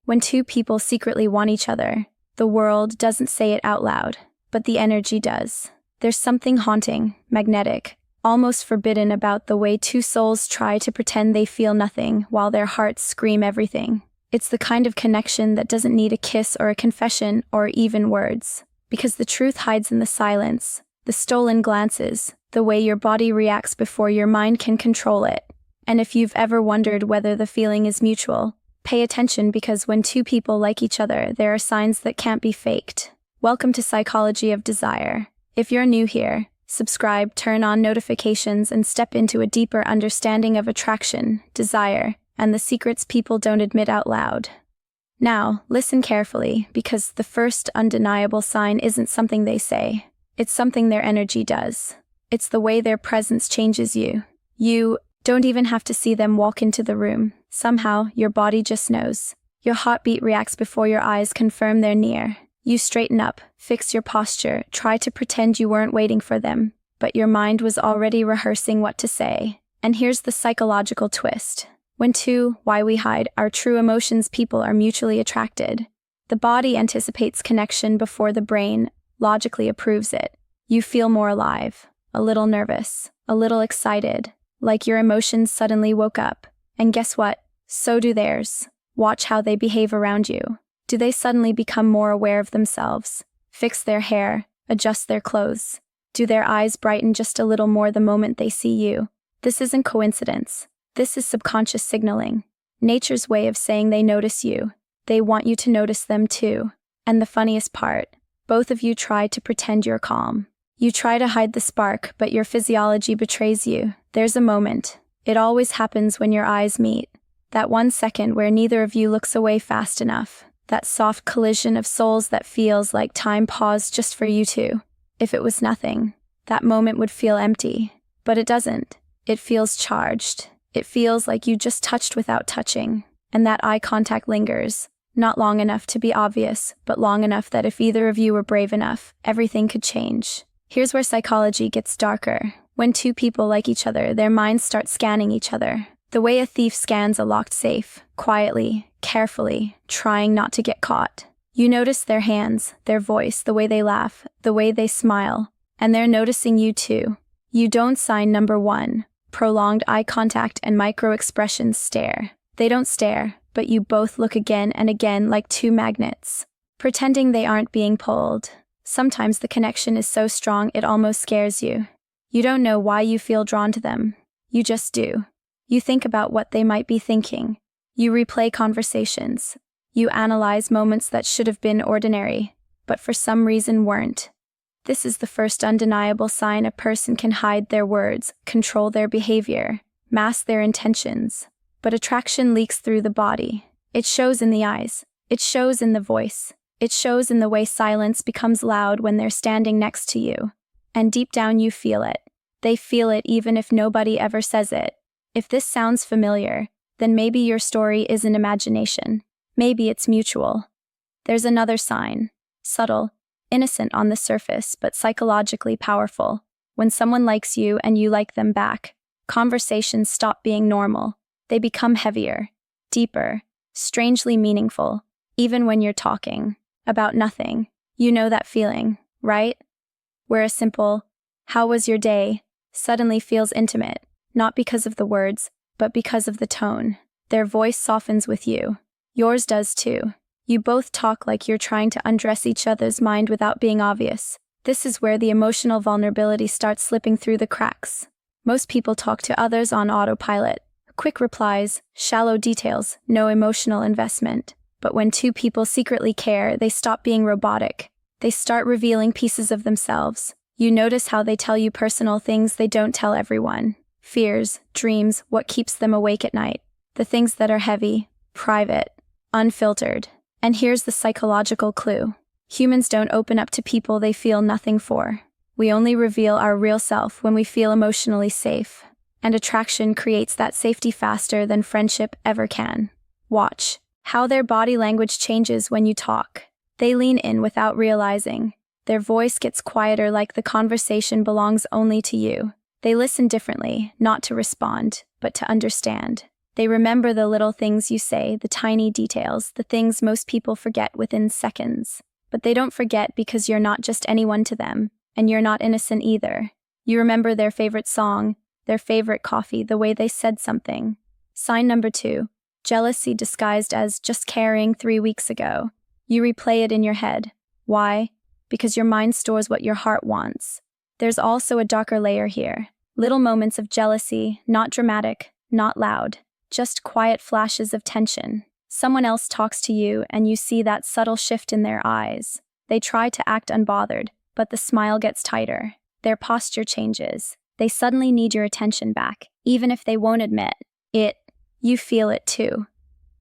When two people secretly want each other, the world doesn't say it out loud, but the energy does. There's something haunting, magnetic, almost forbidden about the way two souls try to pretend they feel nothing while their hearts scream everything. It's the kind of connection that doesn't need a kiss or a confession or even words, because the truth hides in the silence, the stolen glances, the way your body reacts before your mind can control it. And if you've ever wondered whether the feeling is mutual, pay attention, because when two people like each other, there are signs that can't be faked. Welcome to Psychology of Desire. If you're new here, subscribe, turn on notifications, and step into a deeper understanding of attraction, desire, and the secrets people don't admit out loud. Now, listen carefully, because the first undeniable sign isn't something they say. It's something their energy does. It's the way their presence changes you. You don't even have to see them walk into the room. Somehow, your body just knows. Your heartbeat reacts before your eyes confirm they're near. You straighten up, fix your posture, try to pretend you weren't waiting for them, but your mind was already rehearsing what to say. And here's the psychological twist. When two, why we hide, our true emotions, people are mutually attracted. The body anticipates connection before the brain logically approves it. You feel more alive, a little nervous, a little excited, like your emotions suddenly woke up. And guess what? So do theirs. Watch how they behave around you. Do they suddenly become more aware of themselves, fix their hair, adjust their clothes? Do their eyes brighten just a little more the moment they see you? This isn't coincidence. This is subconscious signaling. Nature's way of saying they notice you. They want you to notice them too. And the funniest part, both of you try to pretend you're calm. You try to hide the spark, but your physiology betrays you. There's a moment. It always happens when your eyes meet. That 1 second where neither of you looks away fast enough. That soft collision of souls that feels like time paused just for you two. If it was nothing, that moment would feel empty. But it doesn't. It feels charged. It feels like you just touched without touching. And that eye contact lingers. Not long enough to be obvious, but long enough that if either of you were brave enough, everything could change. Here's where psychology gets darker. When two people like each other, their minds start scanning each other. The way a thief scans a locked safe, quietly, carefully, trying not to get caught. You notice their hands, their voice, the way they laugh, the way they smile, and they're noticing you too. You don't sign number one. Prolonged eye contact and micro-expressions stare. They don't stare, but you both look again and again like two magnets, pretending they aren't being pulled. Sometimes the connection is so strong it almost scares you. You don't know why you feel drawn to them. You just do. You think about what they might be thinking. You replay conversations. You analyze moments that should have been ordinary, but for some reason weren't. This is the first undeniable sign a person can hide their words, control their behavior, mask their intentions. But attraction leaks through the body. It shows in the eyes. It shows in the voice. It shows in the way silence becomes loud when they're standing next to you. And deep down you feel it. They feel it even if nobody ever says it. If this sounds familiar, then maybe your story isn't imagination. Maybe it's mutual. There's another sign. Subtle. Innocent on the surface, but psychologically powerful. When someone likes you and you like them back, conversations stop being normal. They become heavier, deeper, strangely meaningful, even when you're talking about nothing. You know that feeling, right? Where a simple, "How was your day?" suddenly feels intimate, not because of the words, but because of the tone. Their voice softens with you. Yours does too. You both talk like you're trying to undress each other's mind without being obvious. This is where the emotional vulnerability starts slipping through the cracks. Most people talk to others on autopilot. Quick replies, shallow details, no emotional investment. But when two people secretly care, they stop being robotic. They start revealing pieces of themselves. You notice how they tell you personal things they don't tell everyone. Fears, dreams, what keeps them awake at night. The things that are heavy, private, unfiltered. And here's the psychological clue. Humans don't open up to people they feel nothing for. We only reveal our real self when we feel emotionally safe. And attraction creates that safety faster than friendship ever can. Watch how their body language changes when you talk. They lean in without realizing. Their voice gets quieter, like the conversation belongs only to you. They listen differently, not to respond, but to understand. They remember the little things you say, the tiny details, the things most people forget within seconds. But they don't forget because you're not just anyone to them, and you're not innocent either. You remember their favorite song, their favorite coffee, the way they said something. Sign number 2. Jealousy disguised as just caring 3 weeks ago. You replay it in your head. Why? Because your mind stores what your heart wants. There's also a darker layer here. Little moments of jealousy, not dramatic, not loud, just quiet flashes of tension. Someone else talks to you and you see that subtle shift in their eyes. They try to act unbothered, but the smile gets tighter. Their posture changes. They suddenly need your attention back, even if they won't admit it. You feel it too.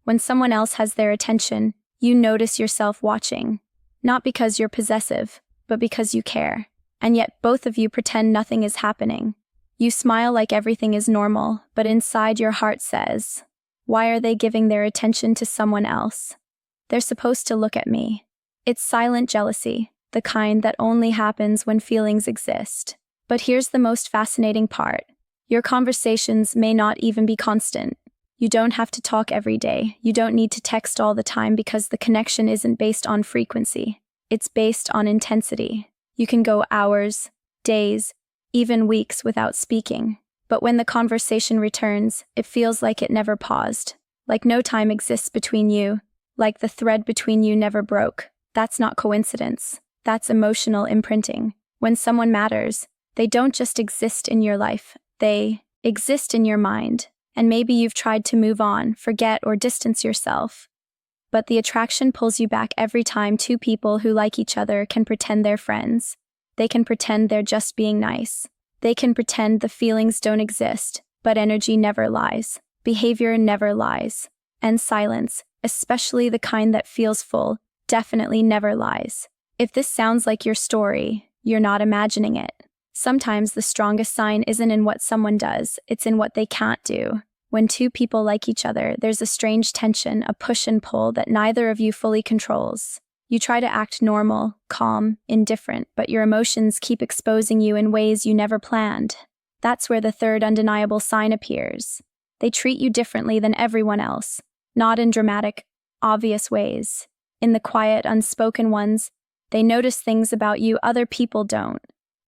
When someone else has their attention, you notice yourself watching. Not because you're possessive, but because you care. And yet both of you pretend nothing is happening. You smile like everything is normal, but inside your heart says, why are they giving their attention to someone else? They're supposed to look at me. It's silent jealousy, the kind that only happens when feelings exist. But here's the most fascinating part. Your conversations may not even be constant. You don't have to talk every day. You don't need to text all the time because the connection isn't based on frequency. It's based on intensity. You can go hours, days, even weeks without speaking. But when the conversation returns, it feels like it never paused. Like no time exists between you. Like the thread between you never broke. That's not coincidence. That's emotional imprinting. When someone matters, they don't just exist in your life. They exist in your mind. And maybe you've tried to move on, forget, or distance yourself. But the attraction pulls you back every time two people who like each other can pretend they're friends. They can pretend they're just being nice. They can pretend the feelings don't exist, but energy never lies. Behavior never lies. And silence, especially the kind that feels full, definitely never lies. If this sounds like your story, you're not imagining it. Sometimes the strongest sign isn't in what someone does, it's in what they can't do. When two people like each other, there's a strange tension, a push and pull that neither of you fully controls. You try to act normal, calm, indifferent, but your emotions keep exposing you in ways you never planned. That's where the third undeniable sign appears. They treat you differently than everyone else, not in dramatic, obvious ways. In the quiet, unspoken ones, they notice things about you other people don't.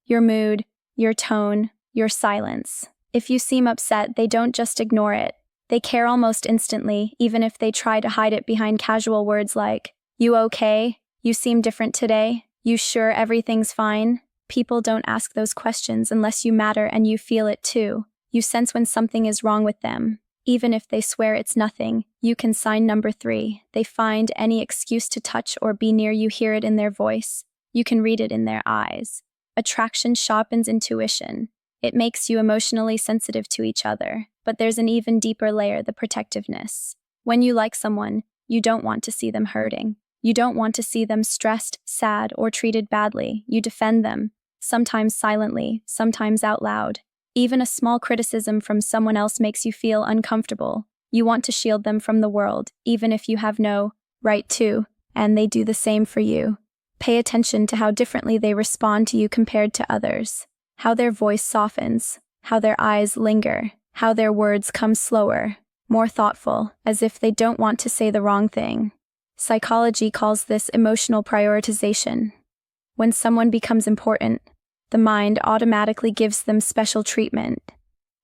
Your mood, your tone, your silence. If you seem upset, they don't just ignore it. They care almost instantly, even if they try to hide it behind casual words like, "You okay? You seem different today? You sure everything's fine?" People don't ask those questions unless you matter and you feel it too. You sense when something is wrong with them. Even if they swear it's nothing, you can sign number 3. They find any excuse to touch or be near you, hear it in their voice. You can read it in their eyes. Attraction sharpens intuition. It makes you emotionally sensitive to each other. But there's an even deeper layer, the protectiveness. When you like someone, you don't want to see them hurting. You don't want to see them stressed, sad, or treated badly. You defend them, sometimes silently, sometimes out loud. Even a small criticism from someone else makes you feel uncomfortable. You want to shield them from the world, even if you have no right to, and they do the same for you. Pay attention to how differently they respond to you compared to others. How their voice softens, how their eyes linger, how their words come slower, more thoughtful, as if they don't want to say the wrong thing. Psychology calls this emotional prioritization. When someone becomes important, the mind automatically gives them special treatment.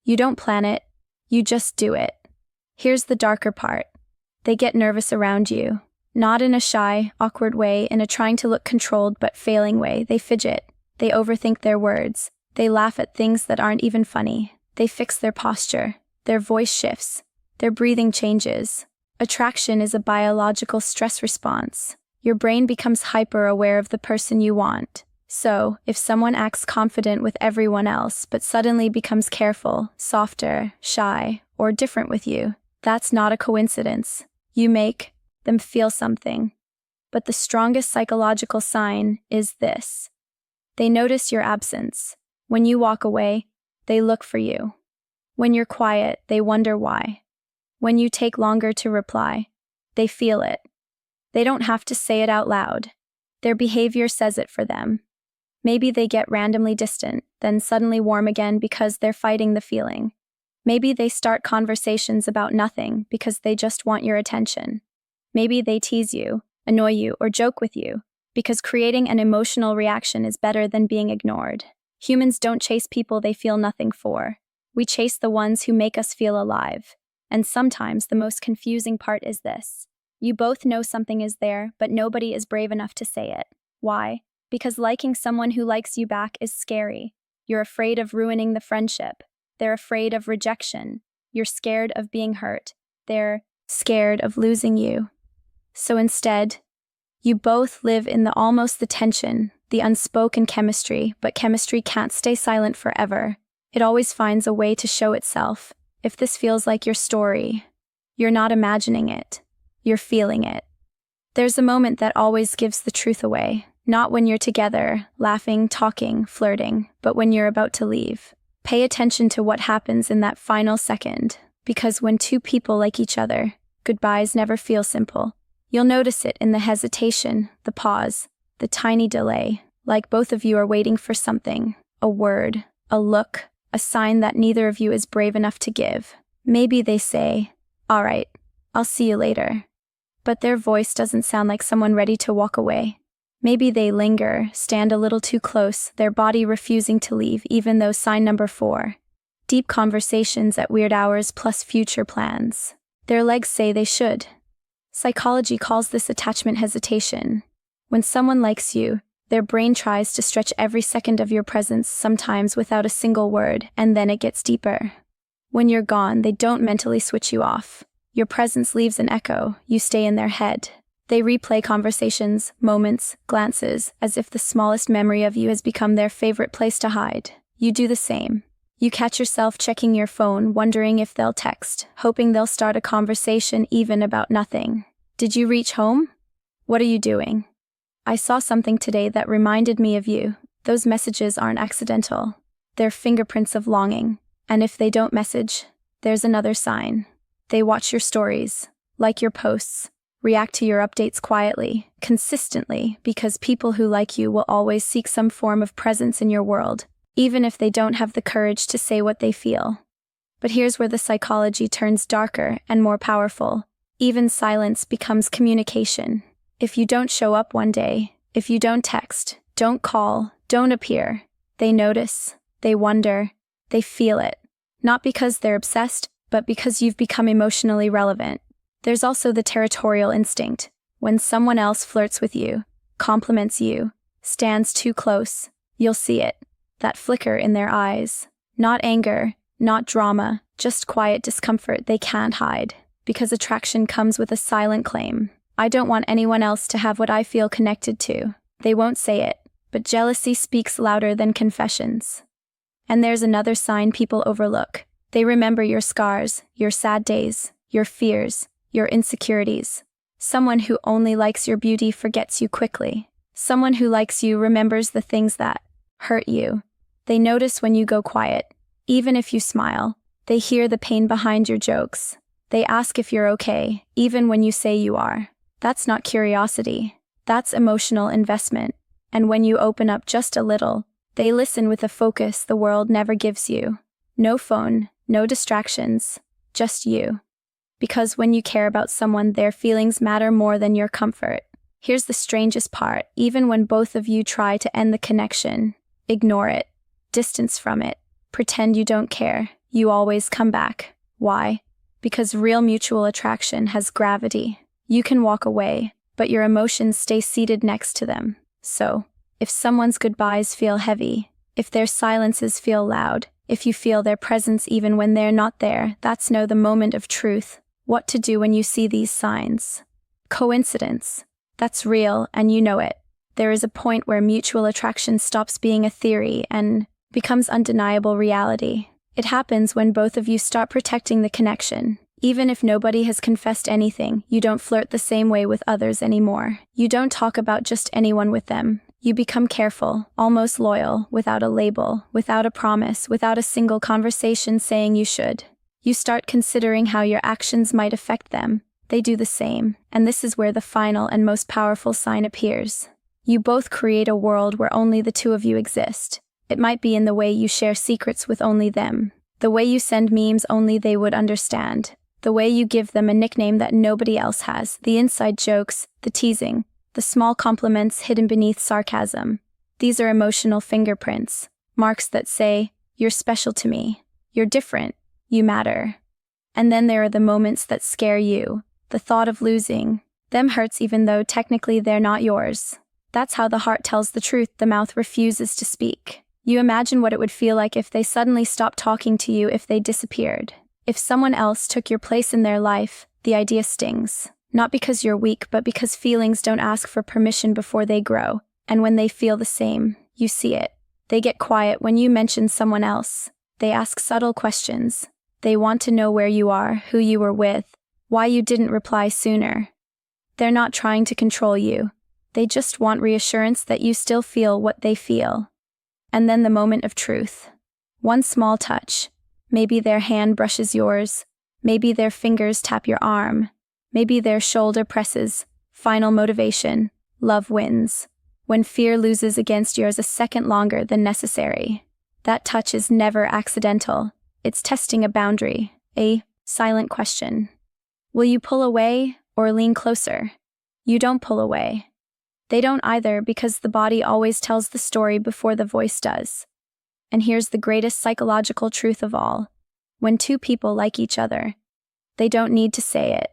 You don't plan it, you just do it. Here's the darker part. They get nervous around you. Not in a shy, awkward way, in a trying to look controlled but failing way. They fidget. They overthink their words. They laugh at things that aren't even funny. They fix their posture. Their voice shifts. Their breathing changes. Attraction is a biological stress response. Your brain becomes hyper-aware of the person you want. So, if someone acts confident with everyone else but suddenly becomes careful, softer, shy, or different with you, that's not a coincidence. You make them feel something. But the strongest psychological sign is this. They notice your absence. When you walk away, they look for you. When you're quiet, they wonder why. When you take longer to reply, they feel it. They don't have to say it out loud. Their behavior says it for them. Maybe they get randomly distant, then suddenly warm again because they're fighting the feeling. Maybe they start conversations about nothing because they just want your attention. Maybe they tease you, annoy you, or joke with you because creating an emotional reaction is better than being ignored. Humans don't chase people they feel nothing for. We chase the ones who make us feel alive. And sometimes the most confusing part is this. You both know something is there, but nobody is brave enough to say it. Why? Because liking someone who likes you back is scary. You're afraid of ruining the friendship. They're afraid of rejection. You're scared of being hurt. They're scared of losing you. So instead, you both live in the tension, the unspoken chemistry, but chemistry can't stay silent forever. It always finds a way to show itself. If this feels like your story, you're not imagining it. You're feeling it. There's a moment that always gives the truth away. Not when you're together, laughing, talking, flirting, but when you're about to leave. Pay attention to what happens in that final second, because when two people like each other, goodbyes never feel simple. You'll notice it in the hesitation, the pause, the tiny delay, like both of you are waiting for something, a word, a look, a sign that neither of you is brave enough to give. Maybe they say, "All right, I'll see you later." But their voice doesn't sound like someone ready to walk away. Maybe they linger, stand a little too close, their body refusing to leave, even though sign number 4. Deep conversations at weird hours plus future plans. Their legs say they should. Psychology calls this attachment hesitation. When someone likes you, their brain tries to stretch every second of your presence, sometimes without a single word, and then it gets deeper. When you're gone, they don't mentally switch you off. Your presence leaves an echo, you stay in their head. They replay conversations, moments, glances, as if the smallest memory of you has become their favorite place to hide. You do the same. You catch yourself checking your phone, wondering if they'll text, hoping they'll start a conversation even about nothing. Did you reach home? What are you doing? I saw something today that reminded me of you. Those messages aren't accidental. They're fingerprints of longing. And if they don't message, there's another sign. They watch your stories, like your posts, react to your updates quietly, consistently, because people who like you will always seek some form of presence in your world, even if they don't have the courage to say what they feel. But here's where the psychology turns darker and more powerful. Even silence becomes communication. If you don't show up one day, if you don't text, don't call, don't appear, they notice, they wonder, they feel it. Not because they're obsessed, but because you've become emotionally relevant. There's also the territorial instinct. When someone else flirts with you, compliments you, stands too close, you'll see it. That flicker in their eyes. Not anger, not drama, just quiet discomfort they can't hide. Because attraction comes with a silent claim. I don't want anyone else to have what I feel connected to. They won't say it, but jealousy speaks louder than confessions. And there's another sign people overlook. They remember your scars, your sad days, your fears, your insecurities. Someone who only likes your beauty forgets you quickly. Someone who likes you remembers the things that hurt you. They notice when you go quiet. Even if you smile, they hear the pain behind your jokes. They ask if you're okay, even when you say you are. That's not curiosity. That's emotional investment. And when you open up just a little, they listen with a focus the world never gives you. No phone, no distractions, just you. Because when you care about someone, their feelings matter more than your comfort. Here's the strangest part. Even when both of you try to end the connection, ignore it, distance from it, pretend you don't care, you always come back. Why? Because real mutual attraction has gravity. You can walk away, but your emotions stay seated next to them. So, if someone's goodbyes feel heavy, if their silences feel loud, if you feel their presence even when they're not there, that's the moment of truth. What to do when you see these signs. Coincidence. That's real, and you know it. There is a point where mutual attraction stops being a theory and becomes undeniable reality. It happens when both of you start protecting the connection. Even if nobody has confessed anything, you don't flirt the same way with others anymore. You don't talk about just anyone with them. You become careful, almost loyal, without a label, without a promise, without a single conversation saying you should. You start considering how your actions might affect them. They do the same, and this is where the final and most powerful sign appears. You both create a world where only the two of you exist. It might be in the way you share secrets with only them, The way you send memes only they would understand. The way you give them a nickname that nobody else has. The inside jokes, the teasing, the small compliments hidden beneath sarcasm. These are emotional fingerprints, marks that say, "You're special to me. You're different. You matter." And then there are the moments that scare you. The thought of losing them hurts even though technically they're not yours. That's how the heart tells the truth the mouth refuses to speak. You imagine what it would feel like if they suddenly stopped talking to you, if they disappeared. If someone else took your place in their life, the idea stings. Not because you're weak, but because feelings don't ask for permission before they grow. And when they feel the same, you see it. They get quiet when you mention someone else. They ask subtle questions. They want to know where you are, who you were with, why you didn't reply sooner. They're not trying to control you. They just want reassurance that you still feel what they feel. And then the moment of truth. One small touch. Maybe their hand brushes yours. Maybe their fingers tap your arm. Maybe their shoulder presses. Final motivation. Love wins. When fear loses against yours a second longer than necessary. That touch is never accidental. It's testing a boundary, a silent question. Will you pull away or lean closer? You don't pull away. They don't either, because the body always tells the story before the voice does. And here's the greatest psychological truth of all. When two people like each other, they don't need to say it.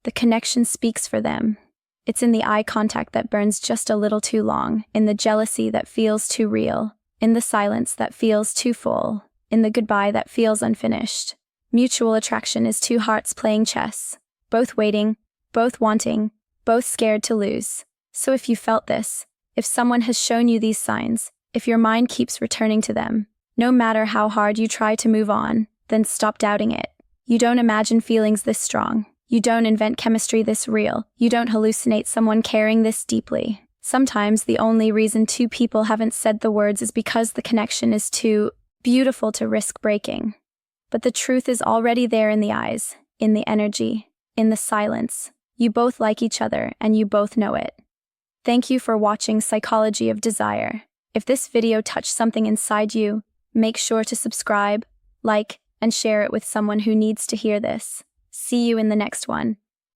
The connection speaks for them. It's in the eye contact that burns just a little too long, in the jealousy that feels too real, in the silence that feels too full, in the goodbye that feels unfinished. Mutual attraction is two hearts playing chess, both waiting, both wanting, both scared to lose. So if you felt this, if someone has shown you these signs, if your mind keeps returning to them, no matter how hard you try to move on, then stop doubting it. You don't imagine feelings this strong. You don't invent chemistry this real. You don't hallucinate someone caring this deeply. Sometimes the only reason two people haven't said the words is because the connection is too beautiful to risk breaking. But the truth is already there in the eyes, in the energy, in the silence. You both like each other, and you both know it. Thank you for watching Psychology of Desire. If this video touched something inside you, make sure to subscribe, like, and share it with someone who needs to hear this. See you in the next one.